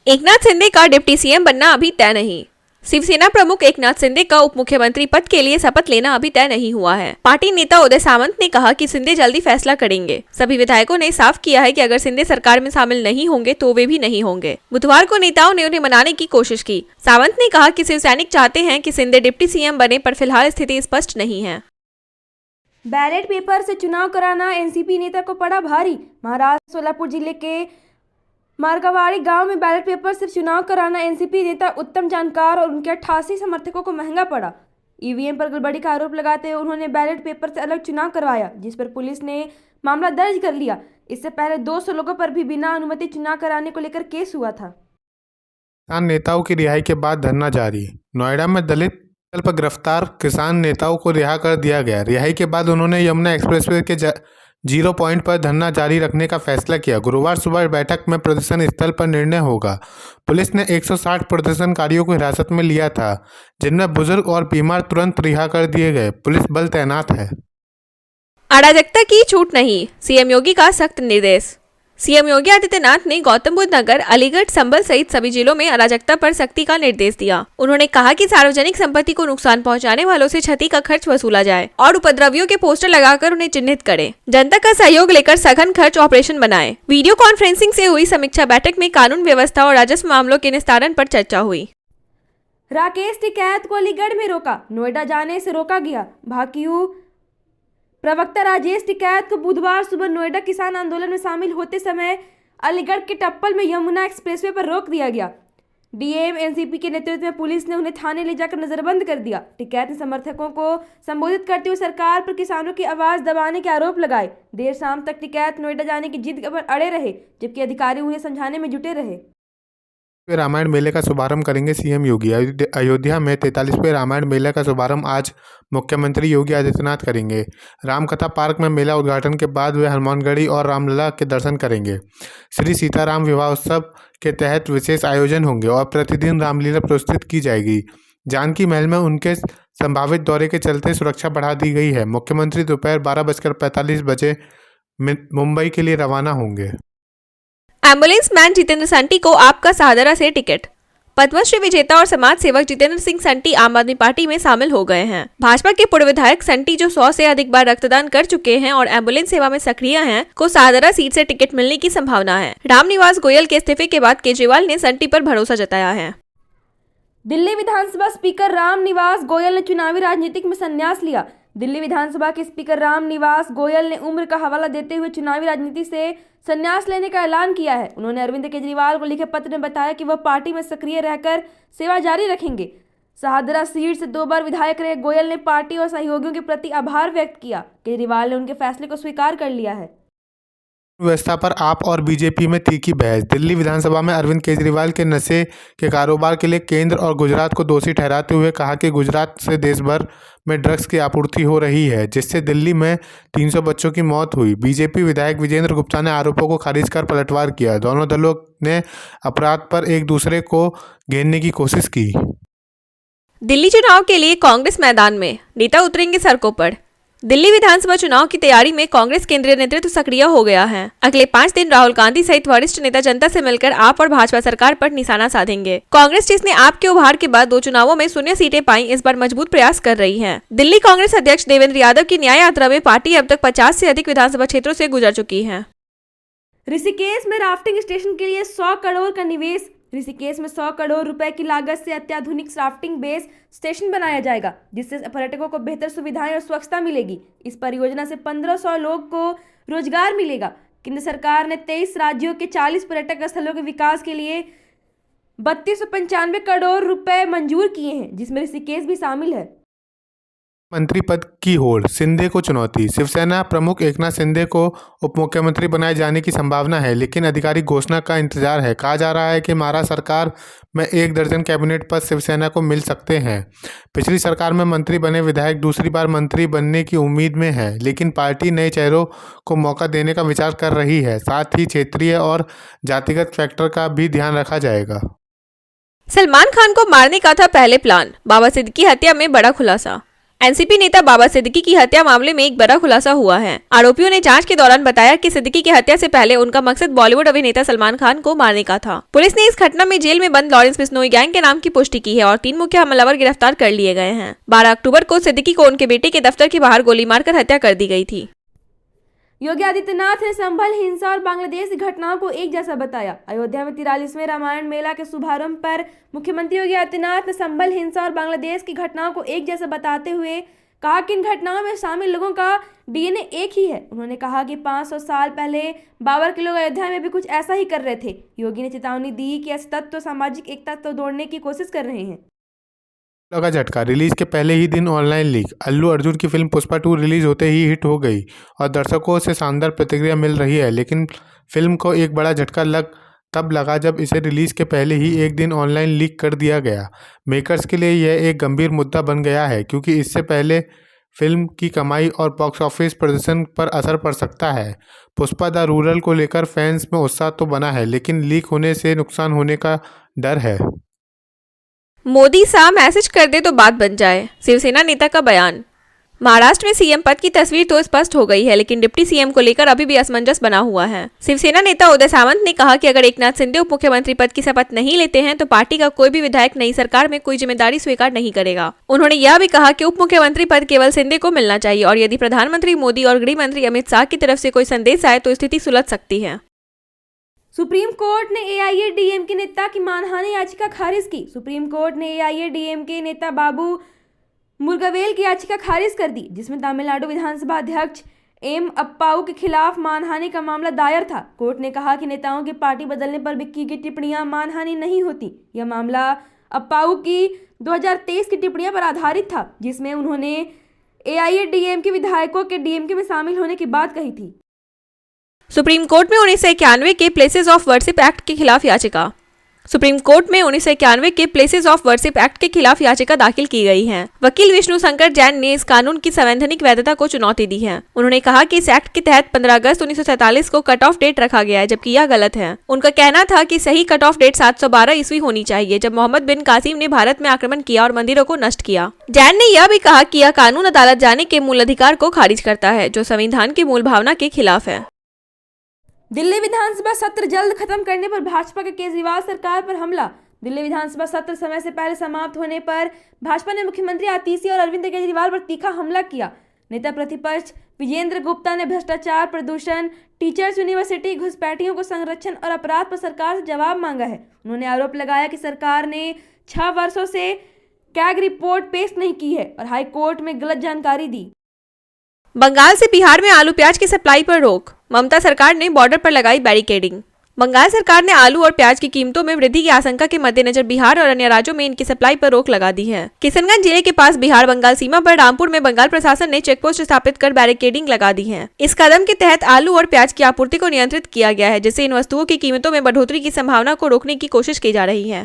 एकनाथ शिंदे का deputy CM बनना अभी तय नहीं। शिवसेना प्रमुख एकनाथ शिंदे का उप मुख्यमंत्री पद के लिए शपथ लेना अभी तय नहीं हुआ है। पार्टी नेता उदय सामंत ने कहा कि शिंदे जल्दी फैसला करेंगे। सभी विधायकों ने साफ किया है कि अगर शिंदे सरकार में शामिल नहीं होंगे तो वे भी नहीं होंगे। बुधवार को नेताओं ने उन्हें मनाने की कोशिश की। सावंत ने कहा कि शिव सैनिक चाहते हैं कि शिंदे डिप्टी सीएम बने, पर फिलहाल स्थिति स्पष्ट नहीं है। बैलेट पेपर से चुनाव कराना एनसीपी नेता को पड़ा भारी। महाराष्ट्र सोलापुर जिले के मारगावाड़ी गांव में बैलेट पेपर से चुनाव कराना एनसीपी नेता उत्तम जानकार और उनके 88 समर्थकों को महंगा पड़ा। ईवीएम पर गड़बड़ी का आरोप लगाते हुए उन्होंने बैलेट पेपर से अलग चुनाव करवाया, जिस पर पुलिस ने मामला दर्ज कर लिया। इससे पहले 200 लोगों पर भी बिना अनुमति चुनाव कराने को लेकर केस हुआ था। किसान नेताओं की रिहाई के बाद धरना जारी। नोएडा में दलित दल पर गिरफ्तार किसान नेताओं को रिहा कर दिया गया। रिहाई के बाद उन्होंने यमुना एक्सप्रेसवे के 0 पॉइंट पर धरना जारी रखने का फैसला किया। गुरुवार सुबह बैठक में प्रदर्शन स्थल पर निर्णय होगा। पुलिस ने 160 प्रदर्शनकारियों को हिरासत में लिया था, जिनमें बुजुर्ग और बीमार तुरंत रिहा कर दिए गए। पुलिस बल तैनात है। अराजकता की छूट नहीं, सीएम योगी का सख्त निर्देश। सीएम योगी आदित्यनाथ ने गौतम बुद्ध नगर, अलीगढ़, संभल सहित सभी जिलों में अराजकता पर सख्ती का निर्देश दिया। उन्होंने कहा कि सार्वजनिक संपत्ति को नुकसान पहुंचाने वालों से क्षति का खर्च वसूला जाए और उपद्रवियों के पोस्टर लगाकर उन्हें चिन्हित करें। जनता का सहयोग लेकर सघन खर्च ऑपरेशन बनाए। वीडियो कॉन्फ्रेंसिंग से हुई समीक्षा बैठक में कानून व्यवस्था और राजस्व मामलों के निस्तारण पर चर्चा हुई। राकेश टिकैत को अलीगढ़ में रोका, नोएडा जाने से रोका गया। भाकियू प्रवक्ता राजेश टिकैत को बुधवार सुबह नोएडा किसान आंदोलन में शामिल होते समय अलीगढ़ के टप्पल में यमुना एक्सप्रेसवे पर रोक दिया गया। डीएम एनसीपी के नेतृत्व में पुलिस ने उन्हें थाने ले जाकर नजरबंद कर दिया। टिकैत ने समर्थकों को संबोधित करते हुए सरकार पर किसानों की आवाज दबाने के आरोप लगाए। देर शाम तक टिकैत नोएडा जाने की जिद पर अड़े रहे, जबकि अधिकारी उन्हें समझाने में जुटे रहे। रामायण मेले का शुभारंभ करेंगे सीएम योगी। अयोध्या में 43वें रामायण मेले का शुभारंभ आज मुख्यमंत्री योगी आदित्यनाथ करेंगे। रामकथा पार्क में मेला उद्घाटन के बाद वे हनुमानगढ़ी और रामलला के दर्शन करेंगे। श्री सीताराम विवाह उत्सव के तहत विशेष आयोजन होंगे और प्रतिदिन रामलीला प्रस्तुत की जाएगी। जानकी महल में उनके संभावित दौरे के चलते सुरक्षा बढ़ा दी गई है। मुख्यमंत्री दोपहर 12:45 मुंबई के लिए रवाना होंगे। एम्बुलेंस मैन जितेंद्र संटी को आपका सहादरा से टिकट। पद्मश्री विजेता और समाज सेवक जितेंद्र सिंह संटी आम आदमी पार्टी में शामिल हो गए हैं। भाजपा के पूर्व विधायक संटी, जो 100 से अधिक बार रक्तदान कर चुके हैं और एम्बुलेंस सेवा में सक्रिय हैं, को सहादरा सीट से टिकट मिलने की संभावना है। रामनिवास गोयल के इस्तीफे के बाद केजरीवाल ने संटी पर भरोसा जताया है। दिल्ली विधानसभा स्पीकर रामनिवास गोयल ने चुनावी राजनीति में संन्यास लिया। दिल्ली विधानसभा के स्पीकर रामनिवास गोयल ने उम्र का हवाला देते हुए चुनावी राजनीति से संन्यास लेने का ऐलान किया है। उन्होंने अरविंद केजरीवाल को लिखे पत्र में बताया कि वह पार्टी में सक्रिय रहकर सेवा जारी रखेंगे। सहादरा सीट से 2 बार विधायक रहे गोयल ने पार्टी और सहयोगियों के प्रति आभार व्यक्त किया। केजरीवाल ने उनके फैसले को स्वीकार कर लिया है। व्यवस्था पर आप और बीजेपी में तीखी बहस। दिल्ली विधानसभा में अरविंद केजरीवाल के नशे के कारोबार के लिए केंद्र और गुजरात को दोषी ठहराते हुए कहा कि गुजरात से देश भर में ड्रग्स की आपूर्ति हो रही है, जिससे दिल्ली में 300 बच्चों की मौत हुई। बीजेपी विधायक विजेंद्र गुप्ता ने आरोपों को खारिज कर पलटवार किया। दोनों दलों ने अपराध पर एक दूसरे को घेरने की कोशिश की। दिल्ली चुनाव के लिए कांग्रेस मैदान में, नेता उतरेंगे सड़कों पर। दिल्ली विधानसभा चुनाव की तैयारी में कांग्रेस केंद्रीय नेतृत्व सक्रिय हो गया है। अगले 5 दिन राहुल गांधी सहित वरिष्ठ नेता जनता से मिलकर आप और भाजपा सरकार पर निशाना साधेंगे। कांग्रेस, जिसने आप के उभार के बाद 2 चुनावों में 0 सीटें पाई, इस बार मजबूत प्रयास कर रही है। दिल्ली कांग्रेस अध्यक्ष देवेंद्र यादव की न्याय यात्रा में पार्टी अब तक 50 से अधिक विधानसभा क्षेत्रों से गुजर चुकी है। ऋषिकेश में राफ्टिंग स्टेशन के लिए 100 करोड़ का निवेश। ऋषिकेश में 100 करोड़ रुपए की लागत से अत्याधुनिक राफ्टिंग बेस स्टेशन बनाया जाएगा, जिससे पर्यटकों को बेहतर सुविधाएं और स्वच्छता मिलेगी। इस परियोजना से 1500 लोग को रोजगार मिलेगा। केंद्र सरकार ने 23 राज्यों के 40 पर्यटक स्थलों के विकास के लिए 3295 करोड़ रुपए मंजूर किए हैं, जिसमें ऋषिकेश भी शामिल है। मंत्री पद की होड़, शिंदे को चुनौती। शिवसेना प्रमुख एकनाथ शिंदे को उप मुख्यमंत्री बनाए जाने की संभावना है, लेकिन आधिकारिक घोषणा का इंतजार है। कहा जा रहा है कि महाराष्ट्र सरकार में 1 दर्जन कैबिनेट पद शिवसेना को मिल सकते हैं। पिछली सरकार में मंत्री बने विधायक दूसरी बार मंत्री बनने की उम्मीद में है, लेकिन पार्टी नए चेहरों को मौका देने का विचार कर रही है। साथ ही क्षेत्रीय और जातिगत फैक्टर का भी ध्यान रखा जाएगा। सलमान खान को मारने का था पहले प्लान, बाबा सिद्दीकी हत्या में बड़ा खुलासा। एनसीपी नेता बाबा सिद्दीकी की हत्या मामले में एक बड़ा खुलासा हुआ है। आरोपियों ने जांच के दौरान बताया कि सिद्दीकी की हत्या से पहले उनका मकसद बॉलीवुड अभिनेता सलमान खान को मारने का था। पुलिस ने इस घटना में जेल में बंद लॉरेंस बिश्नोई गैंग के नाम की पुष्टि की है और 3 मुख्य हमलावर गिरफ्तार कर लिए गए हैं। 12 अक्टूबर को सिद्दीकी को उनके बेटे के दफ्तर के बाहर गोली मारकर हत्या कर दी गई थी। योगी आदित्यनाथ ने संभल हिंसा और बांग्लादेश की घटनाओं को एक जैसा बताया। अयोध्या में 43वें रामायण मेला के शुभारंभ पर मुख्यमंत्री योगी आदित्यनाथ ने संभल हिंसा और बांग्लादेश की घटनाओं को एक जैसा बताते हुए कहा कि इन घटनाओं में शामिल लोगों का डीएनए एक ही है। उन्होंने कहा कि 500 साल पहले बाबर के लोग अयोध्या में भी कुछ ऐसा ही कर रहे थे। योगी ने चेतावनी दी कि ऐसे तत्व सामाजिक एकता को तोड़ने की कोशिश कर रहे हैं। लगा झटका, रिलीज के पहले ही दिन ऑनलाइन लीक। अल्लू अर्जुन की फिल्म पुष्पा 2 रिलीज होते ही हिट हो गई और दर्शकों से शानदार प्रतिक्रिया मिल रही है, लेकिन फिल्म को एक बड़ा झटका तब लगा जब इसे रिलीज के पहले ही एक दिन ऑनलाइन लीक कर दिया गया। मेकर्स के लिए यह एक गंभीर मुद्दा बन गया है, क्योंकि इससे पहले फिल्म की कमाई और बॉक्स ऑफिस प्रदर्शन पर असर पड़ सकता है। पुष्पा द रूरल को लेकर फैंस में उत्साह तो बना है, लेकिन लीक होने से नुकसान होने का डर है। मोदी सा मैसेज कर दे तो बात बन जाए, शिवसेना नेता का बयान। महाराष्ट्र में सीएम पद की तस्वीर तो स्पष्ट हो गई है, लेकिन डिप्टी सीएम को लेकर अभी भी असमंजस बना हुआ है। शिवसेना नेता उदय सामंत ने कहा कि अगर एकनाथ शिंदे उप मुख्यमंत्री पद की शपथ नहीं लेते हैं तो पार्टी का कोई भी विधायक नई सरकार में कोई जिम्मेदारी स्वीकार नहीं करेगा। उन्होंने यह भी कहा कि उप मुख्यमंत्री पद केवल शिंदे को मिलना चाहिए और यदि प्रधानमंत्री मोदी और गृह मंत्री अमित शाह की तरफ से कोई संदेश आए तो स्थिति सुलझ सकती है। सुप्रीम कोर्ट ने एआईएडीएमके नेता की मानहानि याचिका खारिज की। सुप्रीम कोर्ट ने एआईएडीएमके नेता बाबू मुरुगवेल की याचिका खारिज कर दी, जिसमें तमिलनाडु विधानसभा अध्यक्ष एम अप्पाऊ के खिलाफ मानहानि का मामला दायर था। कोर्ट ने कहा कि नेताओं की पार्टी बदलने पर की गई टिप्पणियां मानहानि नहीं होती। यह मामला अप्पाऊ की 2023 की टिप्पणियों पर आधारित था, जिसमें उन्होंने एआईएडीएमके विधायकों के डीएमके में शामिल होने की बात कही थी। सुप्रीम कोर्ट में 1991 के प्लेसेस ऑफ वर्शिप एक्ट के खिलाफ याचिका। सुप्रीम कोर्ट में 1991 के प्लेसेस ऑफ वर्शिप एक्ट के खिलाफ याचिका दाखिल की गई है। वकील विष्णु शंकर जैन ने इस कानून की संवैधानिक वैधता को चुनौती दी है। उन्होंने कहा कि इस एक्ट के तहत 15 अगस्त 1947 को कट ऑफ डेट रखा गया है, जबकि यह गलत है। उनका कहना था कि सही कट ऑफ डेट 712 ईस्वी होनी चाहिए, जब मोहम्मद बिन कासिम ने भारत में आक्रमण किया और मंदिरों को नष्ट किया। जैन ने यह भी कहा कि यह कानून अदालत जाने के मूल अधिकार को खारिज करता है, जो संविधान की मूल भावना के खिलाफ है। दिल्ली विधानसभा सत्र जल्द खत्म करने पर भाजपा के केजरीवाल सरकार पर हमला। दिल्ली विधानसभा सत्र समय से पहले समाप्त होने पर भाजपा ने मुख्यमंत्री आतिशी और अरविंद केजरीवाल पर तीखा हमला किया। नेता प्रतिपक्ष विजेंद्र गुप्ता ने भ्रष्टाचार, प्रदूषण, टीचर्स यूनिवर्सिटी, घुसपैठियों को संरक्षण और अपराध पर सरकार से जवाब मांगा है। उन्होंने आरोप लगाया कि सरकार ने 6 वर्षों से कैग रिपोर्ट पेश नहीं की है और हाईकोर्ट में गलत जानकारी दी। बंगाल से बिहार में आलू प्याज की सप्लाई पर रोक। ममता सरकार ने बॉर्डर पर लगाई बैरिकेडिंग। बंगाल सरकार ने आलू और प्याज की कीमतों में वृद्धि की आशंका के मद्देनजर बिहार और अन्य राज्यों में इनकी सप्लाई पर रोक लगा दी है। किशनगंज जिले के पास बिहार बंगाल सीमा पर रामपुर में बंगाल प्रशासन ने चेकपोस्ट स्थापित कर बैरिकेडिंग लगा दी है। इस कदम के तहत आलू और प्याज की आपूर्ति को नियंत्रित किया गया है, जिससे इन वस्तुओं की कीमतों में बढ़ोतरी की संभावना को रोकने की कोशिश की जा रही है।